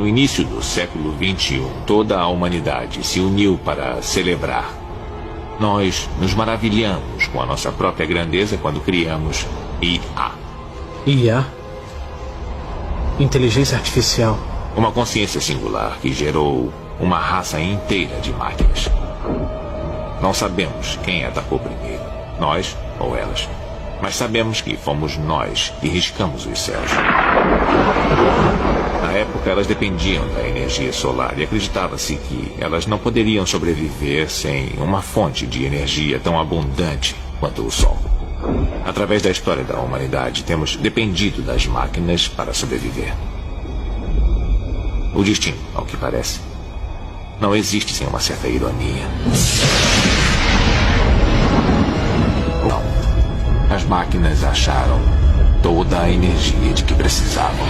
início do século XXI, toda a humanidade se uniu para celebrar. Nós nos maravilhamos com a nossa própria grandeza quando criamos IA. IA? Inteligência Artificial. Uma consciência singular que gerou uma raça inteira de máquinas. Não sabemos quem atacou primeiro, nós ou elas. Mas sabemos que fomos nós que riscamos os céus. Na época, elas dependiam da energia solar e acreditava-se que elas não poderiam sobreviver sem uma fonte de energia tão abundante quanto o Sol. Através da história da humanidade, temos dependido das máquinas para sobreviver. O destino, ao que parece, não existe sem uma certa ironia. As máquinas acharam toda a energia de que precisavam.